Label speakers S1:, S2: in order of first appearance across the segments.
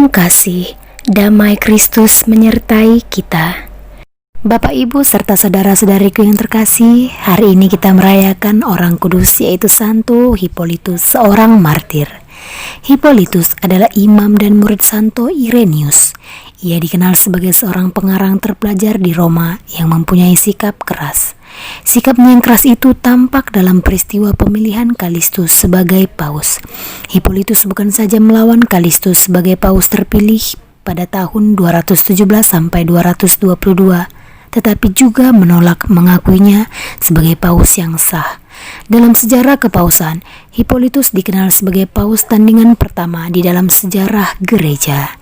S1: Salam kasih, damai Kristus menyertai kita. Bapak, Ibu, serta saudara-saudariku yang terkasih, hari ini kita merayakan orang kudus yaitu Santo Hippolytus, seorang martir. Hippolytus adalah imam dan murid Santo Irenaeus. Ia dikenal sebagai seorang pengarang terpelajar di Roma yang mempunyai sikap keras. Sikapnya yang keras itu tampak dalam peristiwa pemilihan Kalistus sebagai paus. Hippolytus bukan saja melawan Kalistus sebagai paus terpilih pada tahun 217 sampai 222, tetapi juga menolak mengakuinya sebagai paus yang sah. Dalam sejarah kepausan, Hippolytus dikenal sebagai paus tandingan pertama di dalam sejarah gereja.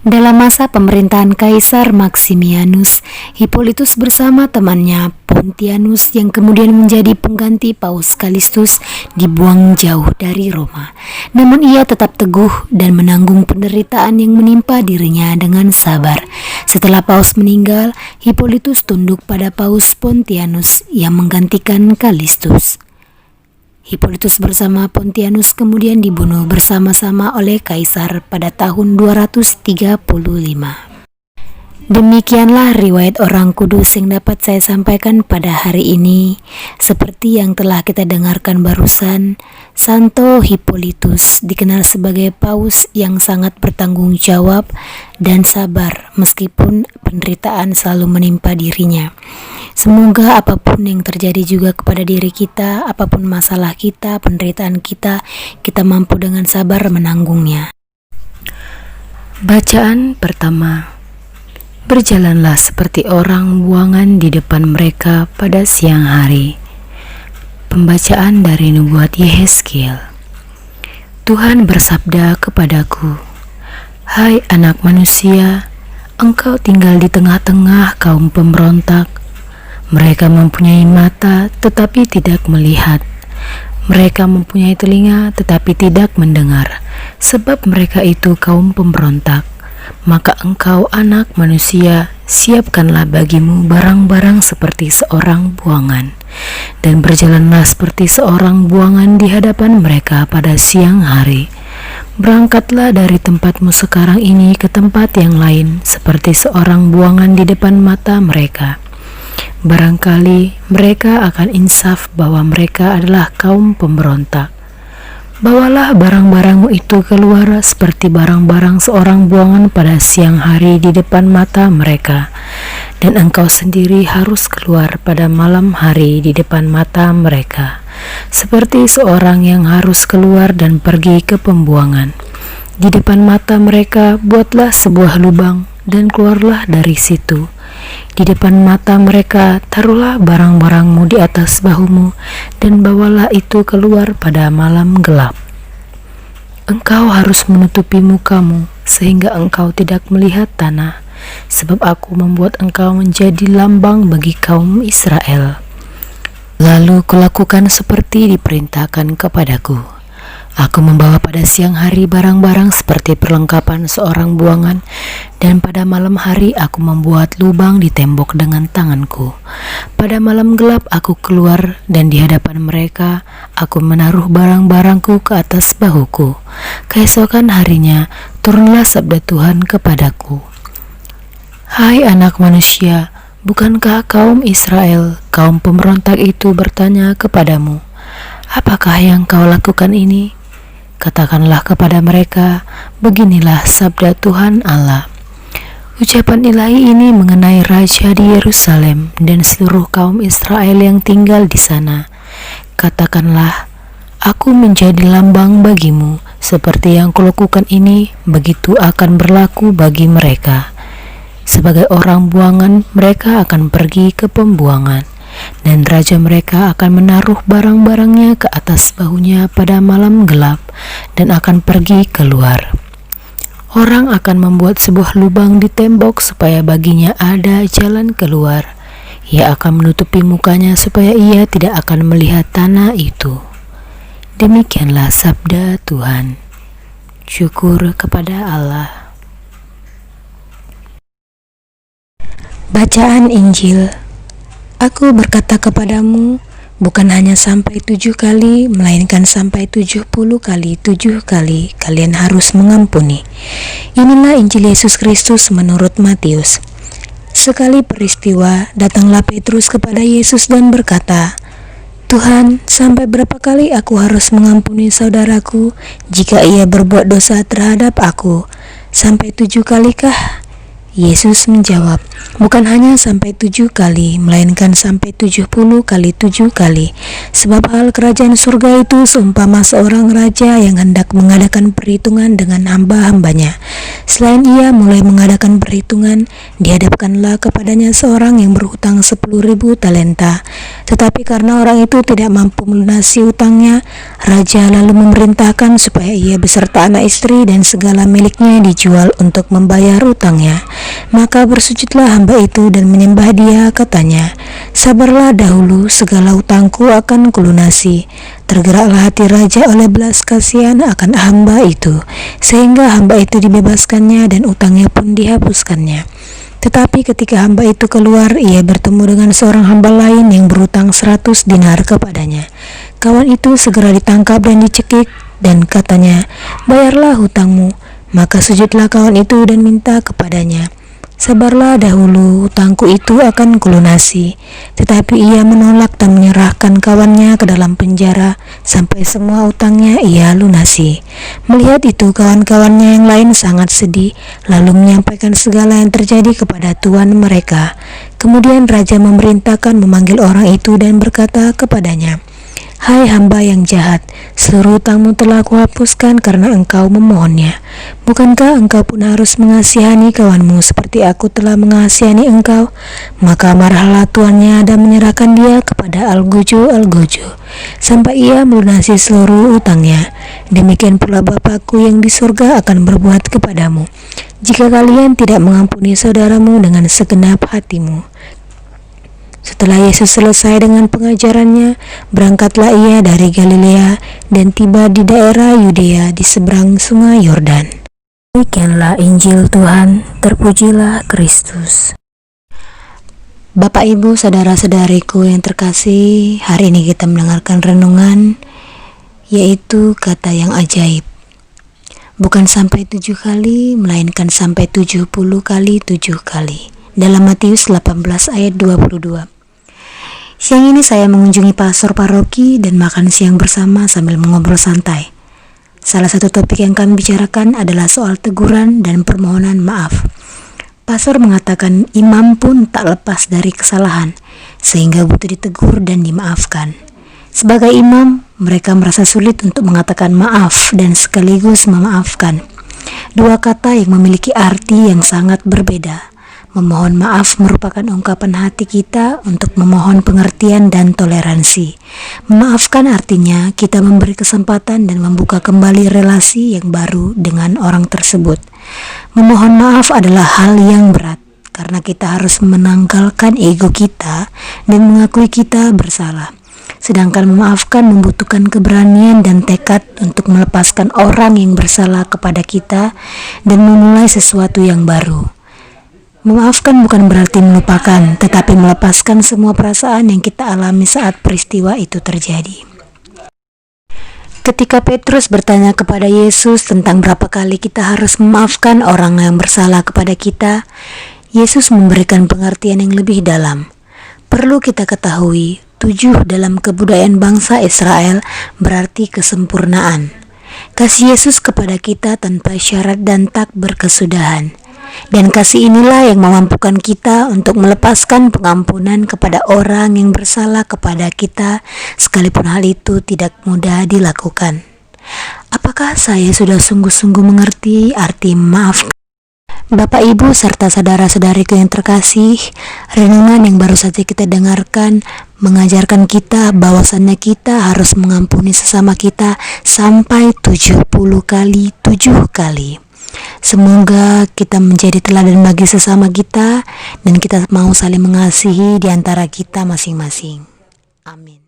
S1: Dalam masa pemerintahan Kaisar Maximianus, Hippolytus bersama temannya Pontianus yang kemudian menjadi pengganti Paus Kalistus dibuang jauh dari Roma. Namun ia tetap teguh dan menanggung penderitaan yang menimpa dirinya dengan sabar. Setelah Paus meninggal, Hippolytus tunduk pada Paus Pontianus yang menggantikan Kalistus. Hippolytus bersama Pontianus kemudian dibunuh bersama-sama oleh Kaisar pada tahun 235. Demikianlah riwayat orang kudus yang dapat saya sampaikan pada hari ini. Seperti yang telah kita dengarkan barusan, Santo Hippolytus dikenal sebagai paus yang sangat bertanggung jawab dan sabar meskipun penderitaan selalu menimpa dirinya. Semoga apapun yang terjadi juga kepada diri kita, apapun masalah kita, penderitaan kita, kita mampu dengan sabar menanggungnya. Bacaan pertama. Berjalanlah seperti orang buangan di depan mereka pada siang hari. Pembacaan dari nubuat Yehezkiel. Tuhan bersabda kepadaku, "Hai anak manusia, engkau tinggal di tengah-tengah kaum pemberontak. Mereka mempunyai mata tetapi tidak melihat. Mereka mempunyai telinga tetapi tidak mendengar, sebab mereka itu kaum pemberontak. Maka engkau anak manusia, siapkanlah bagimu barang-barang seperti seorang buangan, dan berjalanlah seperti seorang buangan di hadapan mereka pada siang hari. Berangkatlah dari tempatmu sekarang ini ke tempat yang lain seperti seorang buangan di depan mata mereka. Barangkali mereka akan insaf bahwa mereka adalah kaum pemberontak. Bawalah barang-barangmu itu keluar seperti barang-barang seorang buangan pada siang hari di depan mata mereka, dan engkau sendiri harus keluar pada malam hari di depan mata mereka, seperti seorang yang harus keluar dan pergi ke pembuangan. Di depan mata mereka buatlah sebuah lubang dan keluarlah dari situ. Di depan mata mereka taruhlah barang-barangmu di atas bahumu dan bawalah itu keluar pada malam gelap. Engkau harus menutupi mukamu sehingga engkau tidak melihat tanah, sebab aku membuat engkau menjadi lambang bagi kaum Israel." Lalu kulakukan seperti diperintahkan kepadaku. Aku membawa pada siang hari barang-barang seperti perlengkapan seorang buangan, dan pada malam hari aku membuat lubang di tembok dengan tanganku. Pada malam gelap aku keluar, dan di hadapan mereka aku menaruh barang-barangku ke atas bahuku. Keesokan harinya turunlah sabda Tuhan kepadaku, "Hai anak manusia, bukankah kaum Israel, kaum pemberontak itu bertanya kepadamu, apakah yang kau lakukan ini? Katakanlah kepada mereka, beginilah sabda Tuhan Allah. Ucapan ilahi ini mengenai Raja di Yerusalem dan seluruh kaum Israel yang tinggal di sana. Katakanlah, aku menjadi lambang bagimu, seperti yang kulakukan ini, begitu akan berlaku bagi mereka. Sebagai orang buangan, mereka akan pergi ke pembuangan, dan raja mereka akan menaruh barang-barangnya ke atas bahunya pada malam gelap dan akan pergi keluar. Orang akan membuat sebuah lubang di tembok supaya baginya ada jalan keluar. Ia akan menutupi mukanya supaya ia tidak akan melihat tanah itu." Demikianlah sabda Tuhan. Syukur kepada Allah. Bacaan Injil. Aku berkata kepadamu, bukan hanya sampai 7 kali, melainkan sampai 70 kali 7 kali kalian harus mengampuni.
S2: Inilah Injil Yesus Kristus menurut Matius. Sekali peristiwa, datanglah Petrus kepada Yesus dan berkata, "Tuhan, sampai berapa kali aku harus mengampuni saudaraku jika ia berbuat dosa terhadap aku? Sampai 7 kalikah?" Yesus menjawab, "Bukan hanya sampai 7 kali, melainkan sampai 70 kali 7 kali. Sebab hal kerajaan surga itu seumpama seorang raja yang hendak mengadakan perhitungan dengan hamba-hambanya. Selain ia mulai mengadakan perhitungan, dihadapkanlah kepadanya seorang yang berhutang 10.000 talenta. Tetapi karena orang itu tidak mampu melunasi hutangnya, raja lalu memerintahkan supaya ia beserta anak istri dan segala miliknya dijual untuk membayar hutangnya. Maka bersujudlah hamba itu dan menyembah dia, katanya, 'Sabarlah dahulu, segala hutangku akan kulunasi.' Tergeraklah hati raja oleh belas kasihan akan hamba itu, sehingga hamba itu dibebaskannya dan utangnya pun dihapuskannya. Tetapi ketika hamba itu keluar, ia bertemu dengan seorang hamba lain yang berhutang 100 dinar kepadanya. Kawan itu segera ditangkap dan dicekik, dan katanya, 'Bayarlah hutangmu.' Maka sujudlah kawan itu dan minta kepadanya, 'Sabarlah dahulu, hutangku itu akan kulunasi.' Tetapi ia menolak dan menyerahkan kawannya ke dalam penjara sampai semua hutangnya ia lunasi. Melihat itu, kawan-kawannya yang lain sangat sedih, lalu menyampaikan segala yang terjadi kepada tuan mereka. Kemudian raja memerintahkan memanggil orang itu dan berkata kepadanya, 'Hai hamba yang jahat, seluruh hutangmu telah kuhapuskan karena engkau memohonnya. Bukankah engkau pun harus mengasihani kawanmu seperti aku telah mengasihani engkau?' Maka marahlah tuannya dan menyerahkan dia kepada algojo sampai ia melunasi seluruh hutangnya. Demikian pula Bapakku yang di surga akan berbuat kepadamu, jika kalian tidak mengampuni saudaramu dengan segenap hatimu." Setelah Yesus selesai dengan pengajarannya, berangkatlah ia dari Galilea dan tiba di daerah Yudea di seberang sungai Yordan. Demikianlah Injil Tuhan, terpujilah Kristus. Bapak, Ibu, saudara-saudariku yang terkasih, hari ini kita mendengarkan renungan, yaitu kata yang ajaib. Bukan sampai 7 kali, melainkan sampai 70 kali 7 kali. Dalam Matius 18 ayat 22. Siang ini saya mengunjungi pastor paroki dan makan siang bersama sambil mengobrol santai. Salah satu topik yang kami bicarakan adalah soal teguran dan permohonan maaf. Pastor mengatakan imam pun tak lepas dari kesalahan, sehingga butuh ditegur dan dimaafkan. Sebagai imam, mereka merasa sulit untuk mengatakan maaf dan sekaligus memaafkan. Dua kata yang memiliki arti yang sangat berbeda. Memohon maaf merupakan ungkapan hati kita untuk memohon pengertian dan toleransi. Memaafkan artinya kita memberi kesempatan dan membuka kembali relasi yang baru dengan orang tersebut. Memohon maaf adalah hal yang berat, karena kita harus menanggalkan ego kita dan mengakui kita bersalah. Sedangkan memaafkan membutuhkan keberanian dan tekad untuk melepaskan orang yang bersalah kepada kita dan memulai sesuatu yang baru. Memaafkan bukan berarti melupakan, tetapi melepaskan semua perasaan yang kita alami saat peristiwa itu terjadi. Ketika Petrus bertanya kepada Yesus tentang berapa kali kita harus memaafkan orang yang bersalah kepada kita, Yesus memberikan pengertian yang lebih dalam. Perlu kita ketahui, 7 dalam kebudayaan bangsa Israel berarti kesempurnaan. Kasih Yesus kepada kita tanpa syarat dan tak berkesudahan. Dan kasih inilah yang memampukan kita untuk melepaskan pengampunan kepada orang yang bersalah kepada kita, sekalipun hal itu tidak mudah dilakukan. Apakah saya sudah sungguh-sungguh mengerti arti maaf? Bapak, Ibu, serta saudara-saudariku yang terkasih, renungan yang baru saja kita dengarkan mengajarkan kita bahwasannya kita harus mengampuni sesama kita sampai 70 kali 7 kali. Semoga kita menjadi teladan bagi sesama kita dan kita mau saling mengasihi di antara kita masing-masing. Amin.